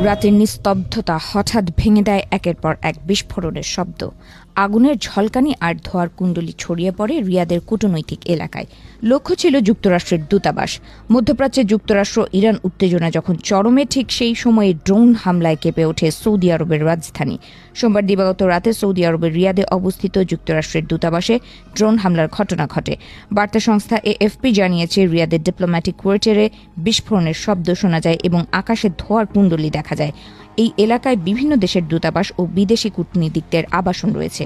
রাতের নিস্তব্ধতা হঠাৎ ভেঙে দেয় একের পর এক বিস্ফোরণের শব্দ। আগুনের ঝলকানি আর ধোঁয়ার কুণ্ডলী ছড়িয়ে পড়ে রিয়াদের কূটনৈতিক এলাকায়। লক্ষ্য ছিল যুক্তরাষ্ট্রের দূতাবাস। মধ্যপ্রাচ্যে যুক্তরাষ্ট্র ইরান উত্তেজনা যখন চরমে, ঠিক সেই সময়ে ড্রোন হামলায় কেঁপে ওঠে সৌদি আরবের রাজধানী। সোমবার দিবাগত রাতে সৌদি আরবের রিয়াদে অবস্থিত যুক্তরাষ্ট্রের দূতাবাসে ড্রোন হামলার ঘটনা ঘটে। বার্তা সংস্থা এএফপি জানিয়েছে, রিয়াদের ডিপ্লোম্যাটিক কোয়ার্টারে বিস্ফোরণের শব্দ শোনা যায় এবং আকাশে ধোঁয়ার কুণ্ডলী দেখা যায়। এই এলাকায় বিভিন্ন দেশের দূতাবাস ও বিদেশি কূটনীতিকদের আবাসন রয়েছে।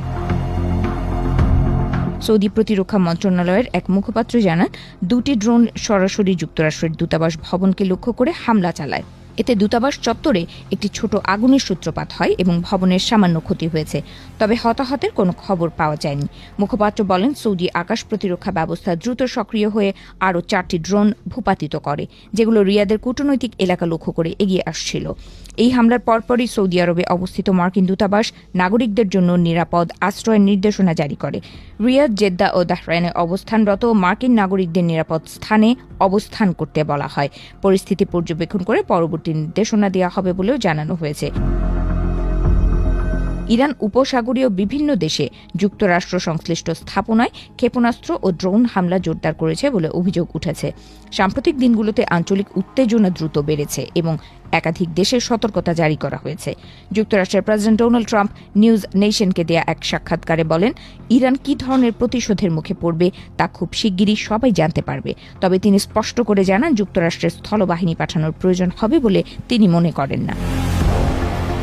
সৌদি প্রতিরক্ষা মন্ত্রণালয়ের এক মুখপাত্র জানান, দুটি ড্রোন সরাসরি যুক্তরাষ্ট্রের দূতাবাস ভবনকে লক্ষ্য করে হামলা চালায়। এতে দূতাবাস চত্বরে একটি ছোট আগুনের সূত্রপাত হয় এবং ভবনের সামান্য ক্ষতি হয়েছে, তবে হতাহতের কোনো খবর পাওয়া যায়নি। মুখপাত্র বলেন, সৌদি আকাশ প্রতিরক্ষা ব্যবস্থা দ্রুত সক্রিয় হয়ে আরও 4টি ড্রোন ভূপাতিত করে, যেগুলো রিয়াদের কূটনৈতিক এলাকা লক্ষ্য করে এগিয়ে আসছিল। এই হামলার পরপরই সৌদি আরবে অবস্থিত মার্কিন দূতাবাস নাগরিকদের জন্য নিরাপদ আশ্রয়ের নির্দেশনা জারি করে। রিয়াদ, জেদ্দা ও বাহরাইনে অবস্থানরত মার্কিন নাগরিকদের নিরাপদ স্থানে অবস্থান করতে বলা হয়। পরিস্থিতি পর্যবেক্ষণ করে পরবর্তী নির্দেশনা দেওয়া হবে বলেও জানানো হয়েছে। ইরান উপসাগরীয় বিভিন্ন দেশে যুক্তরাষ্ট্র সংশ্লিষ্ট স্থাপনায় ক্ষেপণাস্ত্র ও ড্রোন হামলা জোরদার করেছে বলে অভিযোগ উঠেছে। সাম্প্রতিক দিনগুলোতে আঞ্চলিক উত্তেজনা দ্রুত বেড়েছে এবং একাধিক দেশের সতর্কতা জারি করা হয়েছে। যুক্তরাষ্ট্রের প্রেসিডেন্ট ডোনাল্ড ট্রাম্প নিউজ নেশনকে দেয়া এক সাক্ষাৎকারে বলেন, ইরান কী ধরনের প্রতিশোধের মুখে পড়বে তা খুব শিগগিরই সবাই জানতে পারবে। তবে তিনি স্পষ্ট করে জানান, যুক্তরাষ্ট্রের স্থলবাহিনী পাঠানোর প্রয়োজন হবে বলে তিনি মনে করেন না।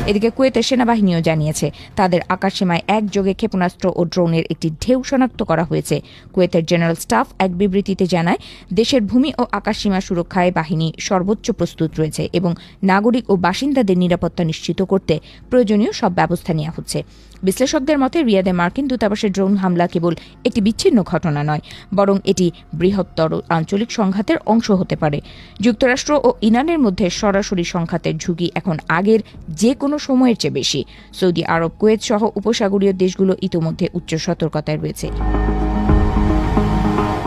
এদিকে কুয়েতের সেনাবাহিনীও জানিয়েছে, তাদের আকাশসীমায় একযোগে ক্ষেপণাস্ত্র ও ড্রোনের একটি ঢেউ শনাক্ত করা হয়েছে। কুয়েতের জেনারেল স্টাফ এক বিবৃতিতে জানায়, দেশের ভূমি ও আকাশসীমা সুরক্ষায় বাহিনী সর্বোচ্চ প্রস্তুত রয়েছে এবং নাগরিক ও বাসিন্দাদের নিরাপত্তা নিশ্চিত করতে প্রয়োজনীয় সব ব্যবস্থা নেওয়া হচ্ছে। বিশ্লেষকদের মতে, রিয়াদে মার্কিন দূতাবাসের ড্রোন হামলা কেবল একটি বিচ্ছিন্ন ঘটনা নয়, বরং এটি বৃহত্তর আঞ্চলিক সংঘাতের অংশ হতে পারে। যুক্তরাষ্ট্র ও ইরানের মধ্যে সরাসরি সংঘাতের ঝুঁকি এখন আগের যে কোনো সময়ের চেয়ে বেশি। সৌদি আরব, কুয়েত সহ উপসাগরীয় দেশগুলো ইতোমধ্যে উচ্চ সতর্কতায় রয়েছে।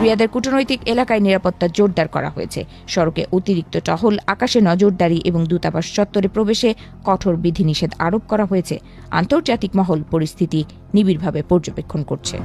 রিয়াদের কূটনৈতিক এলাকায় নিরাপত্তা জোরদার করা হয়েছে। সড়কে অতিরিক্ত টহল, আকাশে নজরদারি এবং দূতাবাস চত্বরে প্রবেশে কঠোর বিধিনিষেধ আরোপ করা হয়েছে। আন্তর্জাতিক মহল পরিস্থিতি নিবিড়ভাবে পর্যবেক্ষণ করছে।